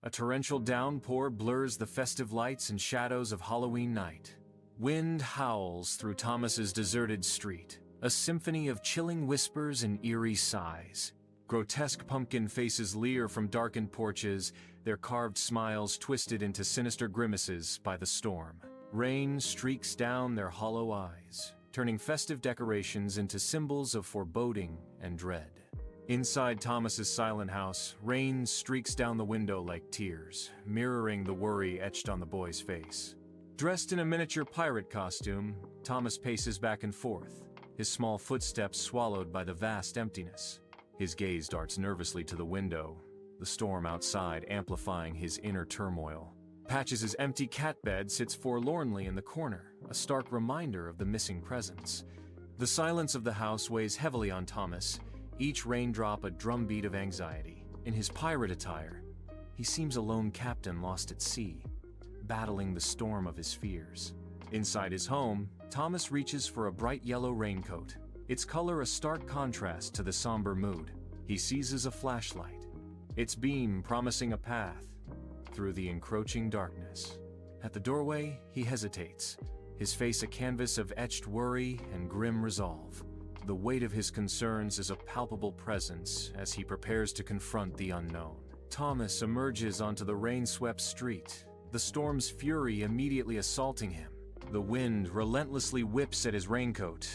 A torrential downpour blurs the festive lights and shadows of Halloween night. Wind howls through Thomas's deserted street, a symphony of chilling whispers and eerie sighs. Grotesque pumpkin faces leer from darkened porches, their carved smiles twisted into sinister grimaces by the storm. Rain streaks down their hollow eyes, turning festive decorations into symbols of foreboding and dread. Inside Thomas's silent house, rain streaks down the window like tears, mirroring the worry etched on the boy's face. Dressed in a miniature pirate costume, Thomas paces back and forth, his small footsteps swallowed by the vast emptiness. His gaze darts nervously to the window, the storm outside amplifying his inner turmoil. Patches' empty cat bed sits forlornly in the corner, a stark reminder of the missing presence. The silence of the house weighs heavily on Thomas, each raindrop a drumbeat of anxiety. In his pirate attire, he seems a lone captain lost at sea, battling the storm of his fears. Inside his home, Thomas reaches for a bright yellow raincoat, its color a stark contrast to the somber mood. He seizes a flashlight, its beam promising a path through the encroaching darkness. At the doorway, he hesitates, his face a canvas of etched worry and grim resolve. The weight of his concerns is a palpable presence as he prepares to confront the unknown. Thomas emerges onto the rain-swept street, the storm's fury immediately assaulting him. The wind relentlessly whips at his raincoat,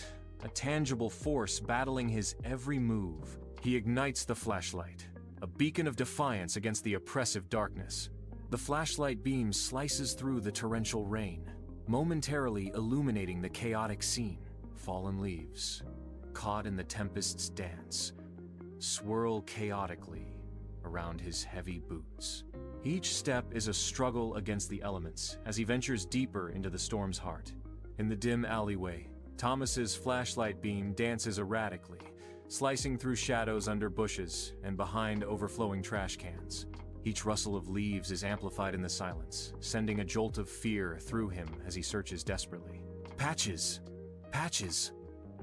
a tangible force battling his every move. He ignites the flashlight, a beacon of defiance against the oppressive darkness. The flashlight beam slices through the torrential rain, momentarily illuminating the chaotic scene. Fallen leaves, caught in the tempest's dance, swirl chaotically around his heavy boots. Each step is a struggle against the elements as he ventures deeper into the storm's heart. In the dim alleyway, Thomas's flashlight beam dances erratically, slicing through shadows under bushes and behind overflowing trash cans. Each rustle of leaves is amplified in the silence, sending a jolt of fear through him as he searches desperately. Patches! Patches!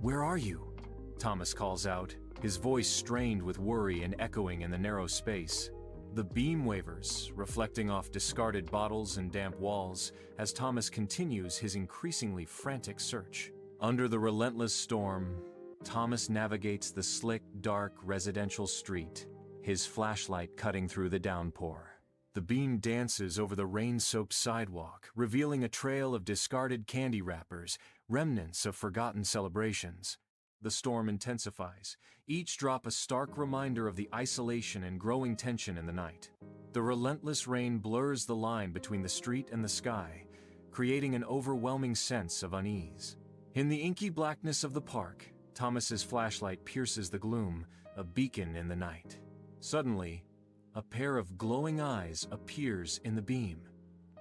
Where are you? Thomas calls out, his voice strained with worry and echoing in the narrow space. The beam wavers, reflecting off discarded bottles and damp walls as Thomas continues his increasingly frantic search. Under the relentless storm, Thomas navigates the slick, dark residential street, his flashlight cutting through the downpour. The beam dances over the rain-soaked sidewalk, revealing a trail of discarded candy wrappers, remnants of forgotten celebrations. The storm intensifies, each drop a stark reminder of the isolation and growing tension in the night. The relentless rain blurs the line between the street and the sky, creating an overwhelming sense of unease. In the inky blackness of the park, Thomas's flashlight pierces the gloom, a beacon in the night. Suddenly, a pair of glowing eyes appears in the beam,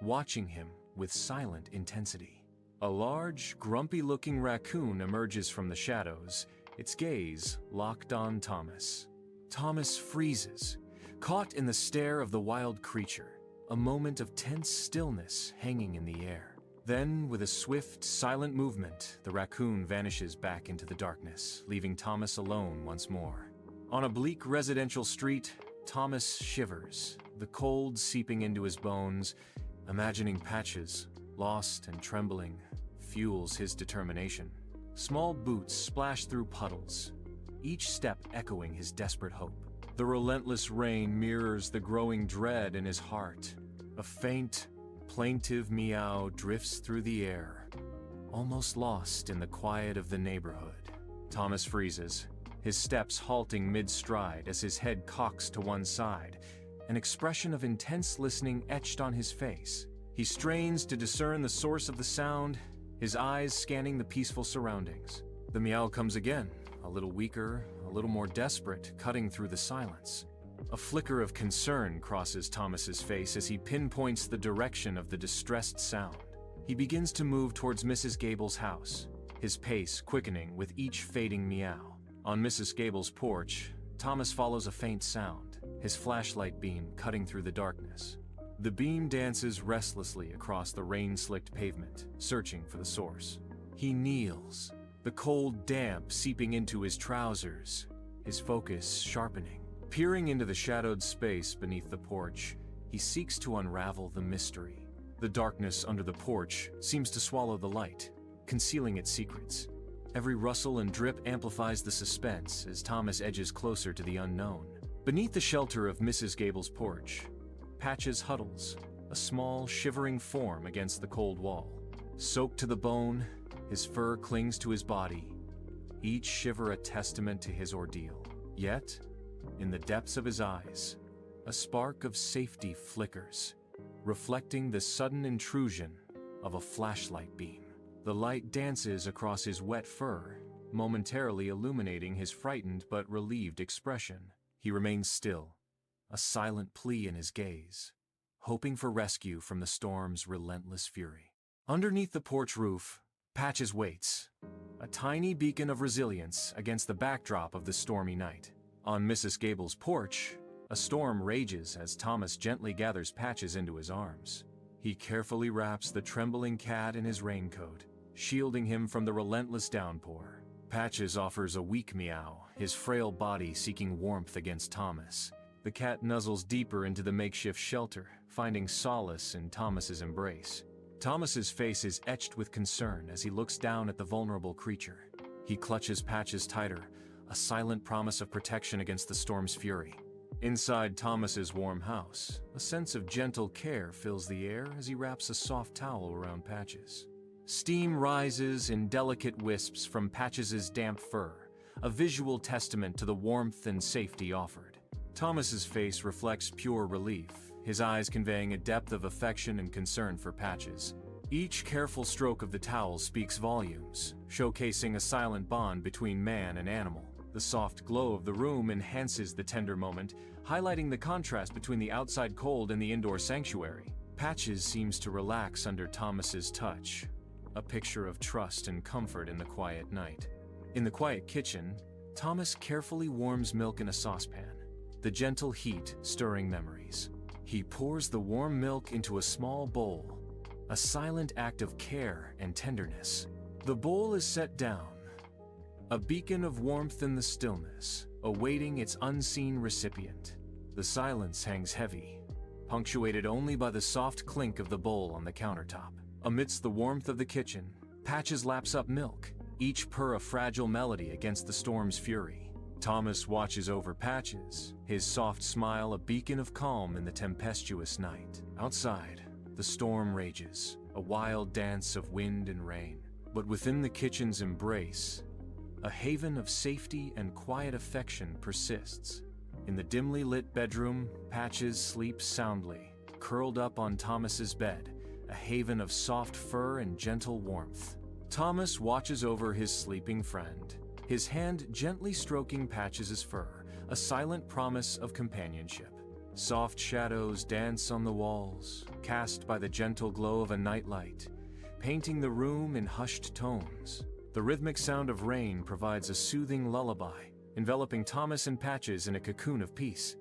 watching him with silent intensity. A large, grumpy-looking raccoon emerges from the shadows, its gaze locked on Thomas. Thomas freezes, caught in the stare of the wild creature, a moment of tense stillness hanging in the air. Then, with a swift, silent movement, the raccoon vanishes back into the darkness, leaving Thomas alone once more. On a bleak residential street, Thomas shivers, the cold seeping into his bones, imagining Patches, lost and trembling, fuels his determination. Small boots splash through puddles, each step echoing his desperate hope. The relentless rain mirrors the growing dread in his heart. A faint, plaintive meow drifts through the air, almost lost in the quiet of the neighborhood. Thomas freezes, his steps halting mid-stride as his head cocks to one side, an expression of intense listening etched on his face. He strains to discern the source of the sound, his eyes scanning the peaceful surroundings. The meow comes again, a little weaker, a little more desperate, cutting through the silence. A flicker of concern crosses Thomas's face as he pinpoints the direction of the distressed sound. He begins to move towards Mrs. Gable's house, his pace quickening with each fading meow. On Mrs. Gable's porch, Thomas follows a faint sound, his flashlight beam cutting through the darkness. The beam dances restlessly across the rain-slicked pavement, searching for the source. He kneels, the cold damp seeping into his trousers, his focus sharpening. Peering into the shadowed space beneath the porch, he seeks to unravel the mystery. The darkness under the porch seems to swallow the light, concealing its secrets. Every rustle and drip amplifies the suspense as Thomas edges closer to the unknown. Beneath the shelter of Mrs. Gable's porch, Patches huddles, a small, shivering form against the cold wall. Soaked to the bone, his fur clings to his body, each shiver a testament to his ordeal. Yet, in the depths of his eyes, a spark of safety flickers, reflecting the sudden intrusion of a flashlight beam. The light dances across his wet fur, momentarily illuminating his frightened but relieved expression. He remains still, a silent plea in his gaze, hoping for rescue from the storm's relentless fury. Underneath the porch roof, Patches waits, a tiny beacon of resilience against the backdrop of the stormy night. On Mrs. Gable's porch, a storm rages as Thomas gently gathers Patches into his arms. He carefully wraps the trembling cat in his raincoat, shielding him from the relentless downpour. Patches offers a weak meow, his frail body seeking warmth against Thomas. The cat nuzzles deeper into the makeshift shelter, finding solace in Thomas's embrace. Thomas's face is etched with concern as he looks down at the vulnerable creature. He clutches Patches tighter, a silent promise of protection against the storm's fury. Inside Thomas's warm house, a sense of gentle care fills the air as he wraps a soft towel around Patches. Steam rises in delicate wisps from Patches's damp fur, a visual testament to the warmth and safety offered. Thomas's face reflects pure relief, his eyes conveying a depth of affection and concern for Patches. Each careful stroke of the towel speaks volumes, showcasing a silent bond between man and animal. The soft glow of the room enhances the tender moment, highlighting the contrast between the outside cold and the indoor sanctuary. Patches seems to relax under Thomas's touch, a picture of trust and comfort in the quiet night. In the quiet kitchen, Thomas carefully warms milk in a saucepan, the gentle heat stirring memories. He pours the warm milk into a small bowl, a silent act of care and tenderness. The bowl is set down, a beacon of warmth in the stillness, awaiting its unseen recipient. The silence hangs heavy, punctuated only by the soft clink of the bowl on the countertop. Amidst the warmth of the kitchen, Patches laps up milk, each purr a fragile melody against the storm's fury. Thomas watches over Patches, his soft smile a beacon of calm in the tempestuous night. Outside, the storm rages, a wild dance of wind and rain. But within the kitchen's embrace, a haven of safety and quiet affection persists. In the dimly lit bedroom, Patches sleeps soundly, curled up on Thomas's bed, a haven of soft fur and gentle warmth. Thomas watches over his sleeping friend, his hand gently stroking Patches's fur, a silent promise of companionship. Soft shadows dance on the walls, cast by the gentle glow of a nightlight, painting the room in hushed tones. The rhythmic sound of rain provides a soothing lullaby, enveloping Thomas and Patches in a cocoon of peace.